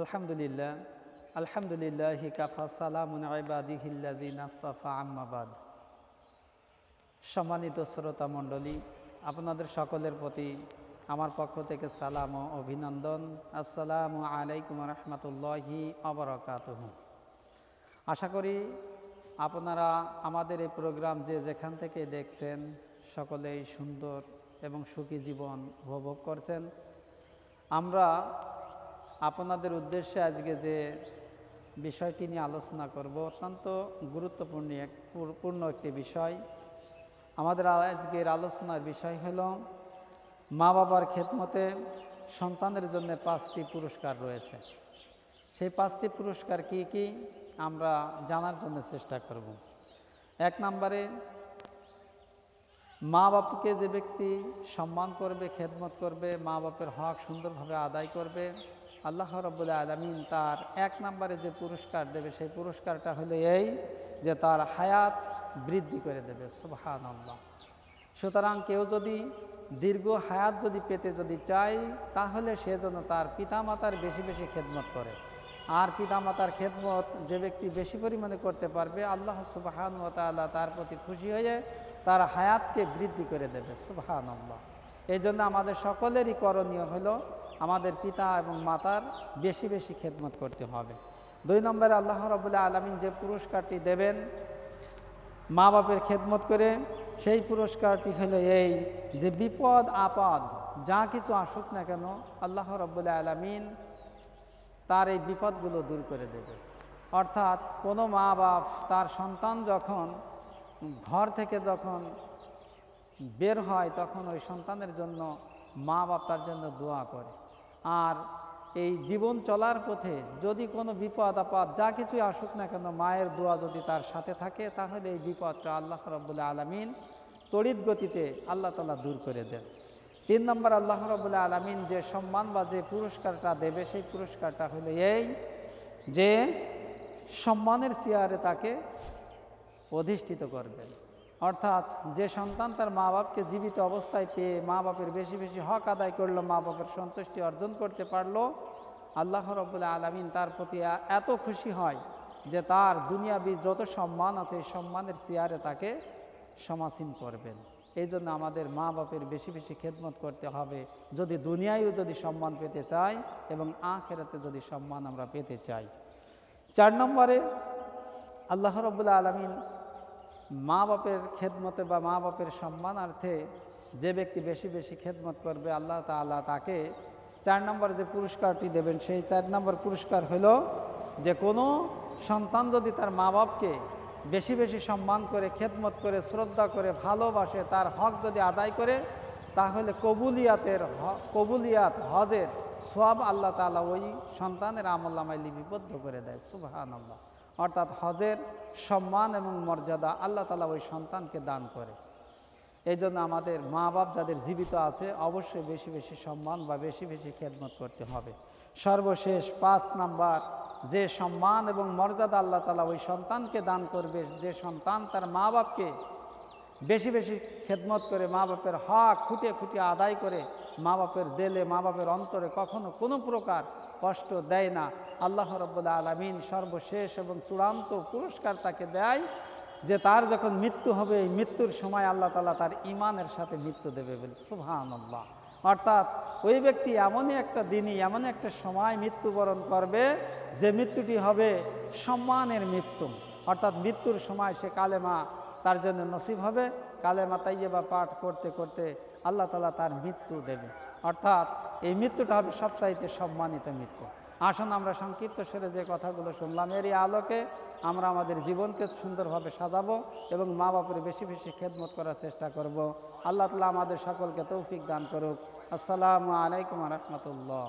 আলহামদুলিল্লাহ আলহামদুলিল্লাহি কাফা সালামুন ইবাদিহিল্লাযিনা আসতাফা আম্মা বাদ। সম্মানিত শ্রোতা মণ্ডলী, আপনাদের সকলের প্রতি আমার পক্ষ থেকে সালাম ও অভিনন্দন। আসসালামু আলাইকুম রহমতুল্লাহি ওয়া বারাকাতুহু। আশা করি আপনারা আমাদের এই প্রোগ্রাম যে যেখান থেকে দেখছেন সকলেই সুন্দর এবং সুখী জীবন উপভোগ করছেন। আমরা আপনাদের উদ্দেশ্যে আজকে যে বিষয়টি নিয়ে আলোচনা করব অত্যন্ত গুরুত্বপূর্ণ একটি বিষয়। আমাদের আজকের আলোচনার বিষয় হলো মা বাবার খেদমতে সন্তানের জন্য 5টি পুরস্কার রয়েছে। সেই 5টি পুরস্কার কি কি আমরা জানার জন্য চেষ্টা করব। 1 নম্বরে, মা বাপকে যে ব্যক্তি সম্মান করবে, খেদমত করবে, মা বাপের হক সুন্দরভাবে আদায় করবে, আল্লাহ রাব্বুল আলামিন তার 1 নম্বরে যে পুরস্কার দেবে সেই পুরস্কারটা হলো এই যে তার হায়াত বৃদ্ধি করে দেবে। সুবহানাল্লাহ। সুতরাং কেউ যদি দীর্ঘ হায়াত পেতে চায়, তাহলে সে যেন তার পিতামাতার বেশি বেশি খেদমত করে। আর পিতামাতার খেদমত যে ব্যক্তি বেশি পরিমাণে করতে পারবে, আল্লাহ সুবহানাহু ওয়া তাআলা তার প্রতি খুশি হয়ে তার হায়াতকে বৃদ্ধি করে দেবে। সুবহানাল্লাহ। এই জন্য আমাদের সকলেরই করণীয় হলো আমাদের পিতা এবং মাতার বেশি বেশি খেদমত করতে হবে। 2 নম্বরে আল্লাহ রাব্বুল আলামিন যে পুরস্কারটি দেবেন মা বাপের খেদমত করে, সেই পুরস্কারটি হলো এই যে বিপদ আপদ যা কিছু আসুক না কেন, আল্লাহ রাব্বুল আলামিন তার এই বিপদগুলো দূর করে দেবে। অর্থাৎ কোনো মা বাপ তার সন্তান যখন ঘর থেকে বের হয়, তখন ওই সন্তানের জন্য মা বাপ তার জন্য দোয়া করে। আর এই জীবন চলার পথে যদি কোনো বিপদ আপদ যা কিছুই আসুক না কেন, মায়ের দোয়া যদি তার সাথে থাকে, তাহলে এই বিপদটা আল্লাহ রাব্বুল আলামিন তড়িৎ গতিতে আল্লাহ তাআলা দূর করে দেন। 3 নম্বর, আল্লাহ রাব্বুল আলামিন যে সম্মান বা যে পুরস্কারটা দেবে, সেই পুরস্কারটা হলো এই যে সম্মানের চেয়ারে তাকে অধিষ্ঠিত করবেন। অর্থাৎ যে সন্তান তার মা বাপকে জীবিত অবস্থায় পেয়ে মা বাপের বেশি বেশি হক আদায় করলো, মা বাপের সন্তুষ্টি অর্জন করতে পারলো, আল্লাহ রাব্বুল আলামিন তার প্রতি এত খুশি হয় যে তার দুনিয়াবি যত সম্মান আছে এই সম্মানের চেয়ারে তাকে সমাসীন করবেন। এই জন্য আমাদের মা বাপের বেশি বেশি খেদমত করতে হবে, যদি দুনিয়ায়ও সম্মান পেতে চাই এবং আখিরাতে যদি সম্মান আমরা পেতে চাই। 4 নম্বরে, আল্লাহ রাব্বুল আলামিন মা বাপের খেদমতে বা মা বাপের সম্মানার্থে যে ব্যক্তি বেশি বেশি খেদমত করবে, আল্লাহ তাআলা তাকে 4 নম্বর যে পুরস্কারটি দেবেন, সেই 4 নম্বর পুরস্কার হলো যে কোনো সন্তান যদি তার মা বাপকে বেশি বেশি সম্মান করে, খেদমত করে, শ্রদ্ধা করে, ভালোবাসে, তার হক যদি আদায় করে, তাহলে কবুলিয়াত হজের সওয়াব আল্লাহ তাআলা ওই সন্তানের আমলনামায় লিপিবদ্ধ করে দেয়। সুবহানাল্লাহ। অর্থাৎ হজের সম্মান এবং মর্যাদা আল্লাহ তাআলা ওই সন্তানকে দান করে। এই জন্য আমাদের মা বাপ যাদের জীবিত আছে অবশ্যই বেশি বেশি সম্মান বা বেশি বেশি খেদমত করতে হবে। সর্বশেষ 5 নাম্বার, যে সম্মান এবং মর্যাদা আল্লাহ তাআলা ওই সন্তানকে দান করবে, যে সন্তান তার মা বাপকে বেশি বেশি খেদমত করে, মা বাপের হক খুঁটিয়ে খুঁটিয়ে আদায় করে, মা বাপের দিলে, মা বাপের অন্তরে কখনো কোনো প্রকার কষ্ট দেয় না, আল্লাহ রাব্বুল আলামিন সর্বশেষ এবং চূড়ান্ত পুরস্কার তাকে দেয় যে তার যখন মৃত্যু হবে, এই মৃত্যুর সময় আল্লাহ তাআলা তার ঈমানের সাথে মৃত্যু দেবে বলে। সুবহানাল্লাহ। অর্থাৎ ওই ব্যক্তি এমনই একটা দিনই, এমন একটা সময় মৃত্যুবরণ করবে যে মৃত্যুটি হবে সম্মানের মৃত্যু। অর্থাৎ মৃত্যুর সময় সে কালেমা তার জন্য নসিব হবে, কালেমা তাইয়্যিবা পাঠ করতে করতে আল্লাহ তাআলা তার মৃত্যু দেবে। অর্থাৎ এই মৃত্যুটা হবে সবচাইতে সম্মানিত মৃত্যু। আসুন আমরা সংক্ষিপ্ত স্বরে যে কথাগুলো শুনলাম, এরই আলোকে আমরা আমাদের জীবনকে সুন্দরভাবে সাজাবো এবং মা বাপের বেশি বেশি খেদমত করার চেষ্টা করব। আল্লাহ তাআলা আমাদের সকলকে তৌফিক দান করুক। আসসালামু আলাইকুম ওয়া রাহমাতুল্লাহ।